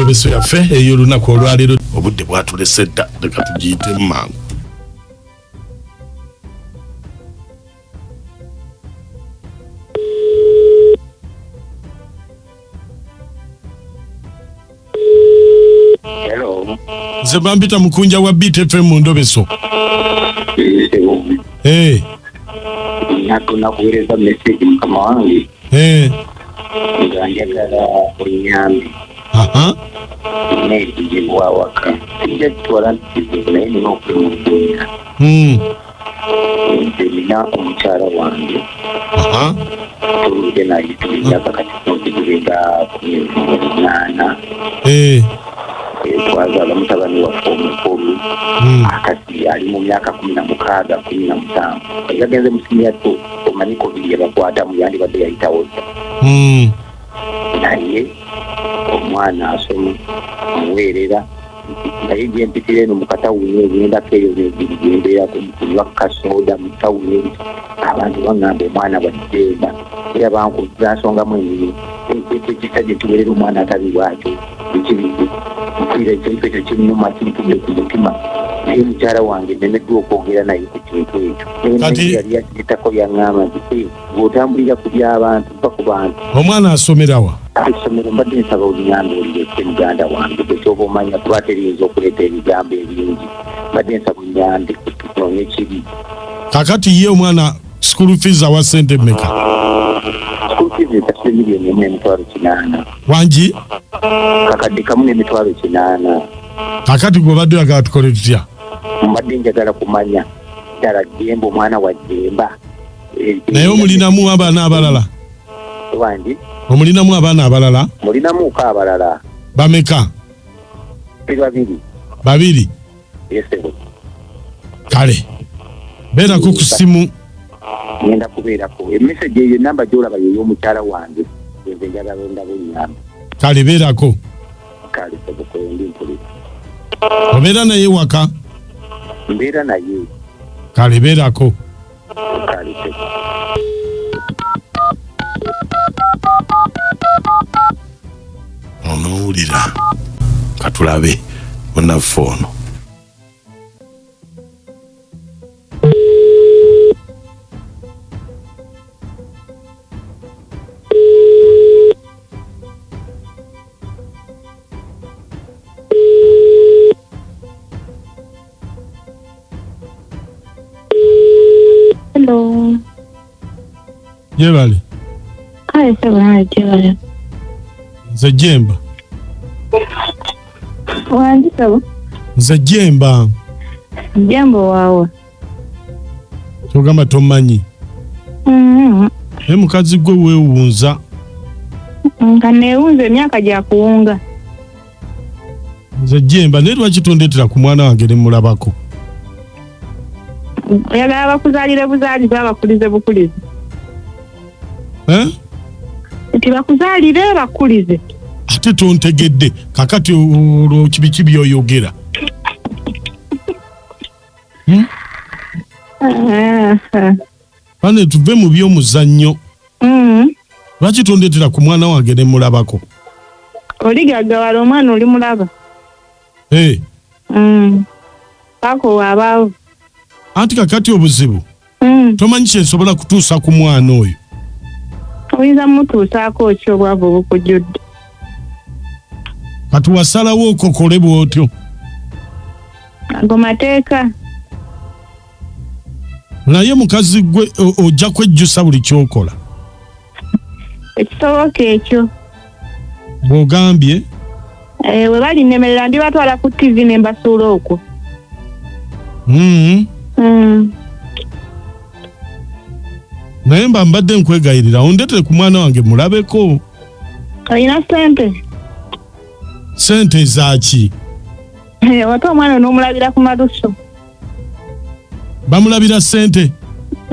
endobeso yaffe ey'olunaku olwaleero obudde bwatulese dda leka tugiyite mangu. Hello. Nze bampita Mukunja wa BTFM mu ndobeso. Nakuweereza message mukama wange. Nga njagala onyambe. N'ekigibwa waka. Sijja kitwala ntikizibu naye nina okwemulugunya. Nina omukyala wange. Tuludde naye tulinjaka kati tugirenga 18. Twazaala mutabani waffe omukulu akati ali mu myaka 16 17 yagenze mu siniya tu omaniko biri yabakwata mu yandi badde yayitawo naye omwana asoma muweerera naye gye mpitira eno mu katawuni ebyendako eyo byembeera kunywa kasoda mu tawuni abantu baŋŋamba omwana bajjemba era bankuza nsongamu emirimu ekita gye tubeerera omwana atali bwatyo ekibiri kukwira ekyo kinnuma kintudde ku mutima naye mukyala wange nemeddwa okwogera naye ku kintu ekyo yali yakiyitako yaŋŋamba nti bw'otambulira ku by'abantu va ku bantu. Omwana asomerawa? Essomero mbadde nsaba olunyambe olireke muganda wange bwekyoba omanya kuba teriyinza okuleeta ebigambo ebingi mbadde nsaba onyambe kunoonye kibi. Kakati ye omwana school fees awa sente mmeka? School fees ekasula miliyoni emu n'emitwalo 8. Wangi? Kakadde kamu n'emitwalo 8. Kakati gwe badde oyagala tukole tutya? Mbadde njagala kumanya ddala Jemba omwana wa Jemba. Naye omulinamu abaana abalala? Wangi? Omulinamu abaana abalala? Mulinamuuko abalala. Bameka? Babiri? Yesebo. Kale. Beerako ku simu. Ngenda kubeerako. Emessage eyo namba gy'olaba y'omukyala wange. Nze njagala ondaba onyambe. Kale beerako. Kale sebo ndi mpulira. Obeera naye waka? Mbeera naye. Kale beerako. Kale sebo. Onowulira katulabe munaffe ono. Hello. Jebale. Hi, Sabana, Jebale. Nze Jemba. Wandika? Nze Jemba. Jemba wawa. Togamba tomanyi. Mukazi gwe weewunza. Nga neewunza emyaka gya kuwunga. Nze Jemba naye lwaki tondetera ku mwana wange ne mulabako? Oyagala bakuzaalire buzaalize abakulize bukulize. Nti bakuzaalire bakulize. Ate tontegedde kakati olwo kibiki by'oyogera. Bane tuve mu by'omuzannyo. Lwaki tondetera ku mwana wange ne mulabako? Oligaggawala omwana oli mulaba. Pako wabaawo. Anti kakati obuzibu. Tomanyi kyensobola kutuusa ku mwana oyo. Oyinza mutuusaako ki obwavu obukujjudde? Kati wasalawo okokole bw'otyo. Ago mateeka. Naye mukazi gwe ojja kwejjusa buli kyokola. Ekisoboka ekyo. Bw'ogambye? We bali nnemerera ndibatwala ku TV ne mbasuula okwo. Naye mba mbadde nkwegayirira ondetere ku mwana wange mulabeko. Olina ssente? Ssente zaaki? Wate omwana n'omulabira ku maluso. Bamulabira ssente?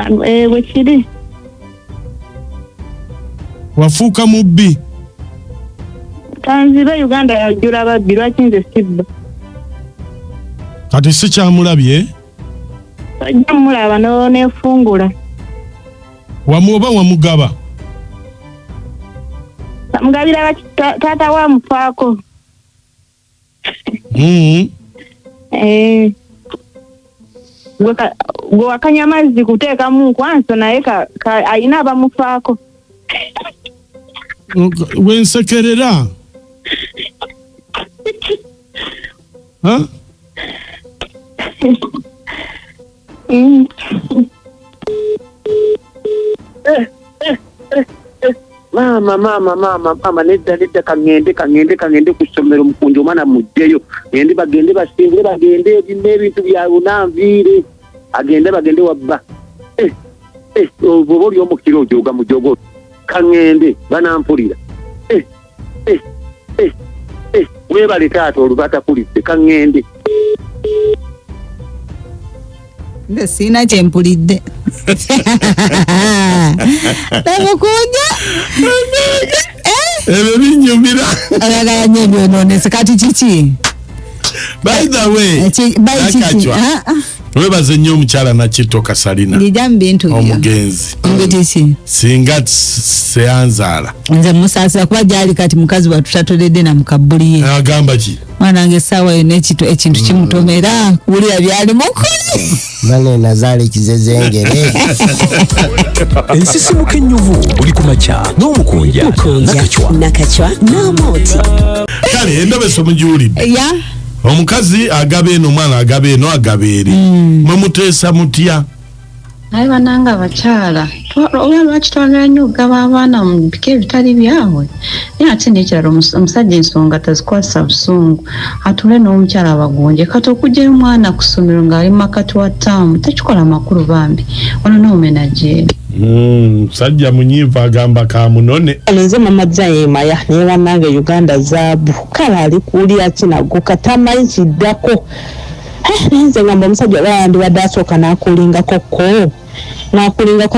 Bwe kiri. Wafuuka mubbi? Tanzibe Uganda yajjula babbi lwaki nze sibba. Kati si kyamulabye? Ojja mulaba n'efungula. Wamuoba wamugaba? Mugabira taata wa mufaako. gwe wakanya amazzi kuteekamu nkwanso naye ayina abamufaako. Wensekerera mama nedda kangende ku ssomero mukunja omwana mujjeyo ngende bagende basingule bagende ebintu ebintu byabwe nanviire bagende wabba oba oli omukiro ojoga mujogo kangende banampulira webale taata olubatakulidde kangende nde sina kyempulidde namukunja ebyo binyumira ayagala nnyo ebyononese kati kiki by the way webaze nnyo omukyala Nakitto Kasalina njija mu bintu byo omugenzi mbitiki singa seyanzaala nze musaasira kuba gyali kati mukazi watutatoledde na mukabbuliye agamba ki mwana wange essaawa yonna ekintu kimutomera wulira byali mukuli bane nazaala ekizezengere ensisimuka ennyuvu buli ku makya n'omukunja nakacwa n'omooti kale endobeso mugiwulidde ya omukazi agaba eno omwana agaba eno agaba eri mwemuteesa mutya naye bananga abakyala oba lwaki twagala nnyo okugaba abaana mu bika ebitali byabwe naye ate n'ekirala omusajja ensonga tazikwasa busungu atule n'omukyala abagonje kati okugyayo omwana ku ssomero ng'ali makati wa ttaamu tekikola makulu bambi wano n'omena gyeri musajja munyiivu agamba kamunone nze mama Jayemaya naye wannange Uganda zaabu kale ali kuwulira kinago katamanyi kiddako nze ngamba omusajja oba yandibadde asooka n'akulingako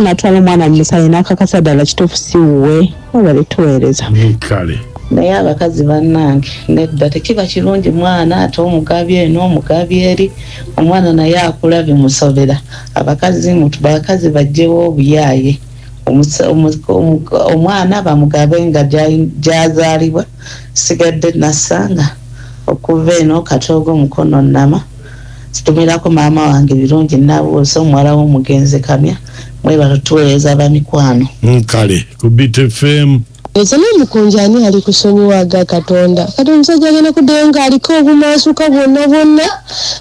n'atwala omwana mu musaayi n'akakasa ddala kituufu si wuwe wabale tuweereza kale naye abakazi bannange nedda tekiba kirungi mwana ate omugabye n'omugabye eri omwana naye akula bimusobera abakazi bajjewo obuyaaye omwana bamugabe nga gyazaalibwa sigadde nasanga okuva eno katoogo mukono nnama situmirako maama wange birungi nabuusa omuwala w'omugenzi Kamya mwebala tuweereza abamikwano kale ku Beat FM ese n'omukunja ani ali kusonyiwaga Katonda kati omusajja agenda kuddayo ng'aliko obumaasuka bwonna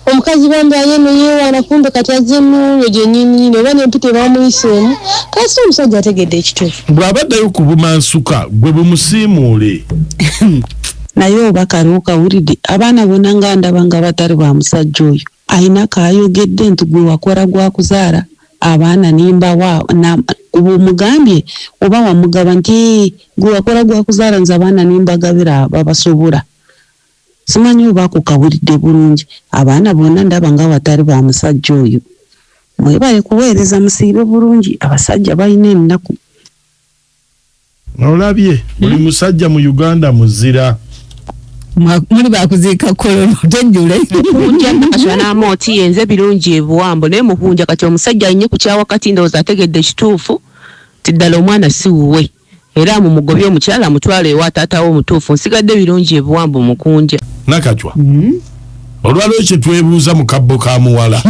omukazi bambi ayeno yeewaana kumbe kati azze ennuuyo gyennyini oba n'empita bamuyiseemu kasi omusajja ategedde ekituufu bw'abaddayo ku bumansuka gwe bumusiimuule naye oba karuuka wulidde abaana bonna nga ndaba nga batali ba musajja oyo ayina kaayogedde nti gwe wakola gwa kuzaala abaana nimba mugambye oba wamugaba nti gwe wakola gwa kuzaala nze abaana nimbagabira babasobola simanyi oba akukawulidde bulungi abaana bonna ndaba nga batali ba musajja oyo mwebale kuweereza musiibe bulungi abasajja balina ennaku olabye buli musajja mu Uganda muzira muri bakuziika kololo tenjule kunja nakashwa n'amooti yenze birungi ebuwambo naye mukunja kati omusajja ainye ku kyawa kati ndowooza ategedde ekituufu tiddala omwana si wuwe era mumugobye omukyala amutwala ewa taata we omutuufu nsigadde birungi ebuwambo mukunja nakacwa olwalwo kye twebuuza mu kabbo ka muwala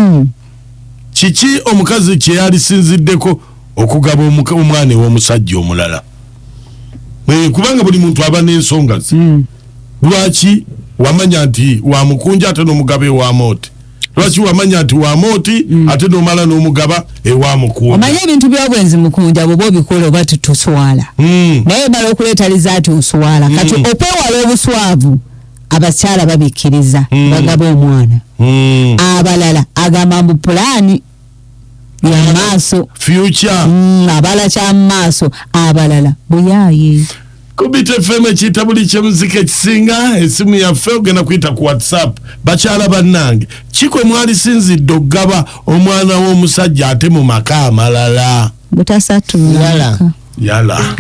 kiki omukazi kye yalisinziddeko okugaba omwana ew'omusajja omulala kubanga buli muntu aba n'ensonga ze lwaki wamanya nti wamukunja ate n'omugaba ewamooti lwaki wamanya nti wamooti ate n'omala n'omugaba ewamukunja omanye ebintu by'obwenzi mukunja bwoba obikola oba tutuswala naye mala okuleeta lizaati oswala kati okwewala obuswavu abakyala babikkiriza bagaba omwana abalala agamba mbu pulaani ya maaso future abala kya maaso abalala buyaaye ku Beat FM ekiyita buli kyemuzika ekisinga esimu yaffe ogenda kuyita ku WhatsApp bakyala bannange kikwe mwalisinzidde okugaba omwana w'omusajja ate mu maka amalala butasatu yala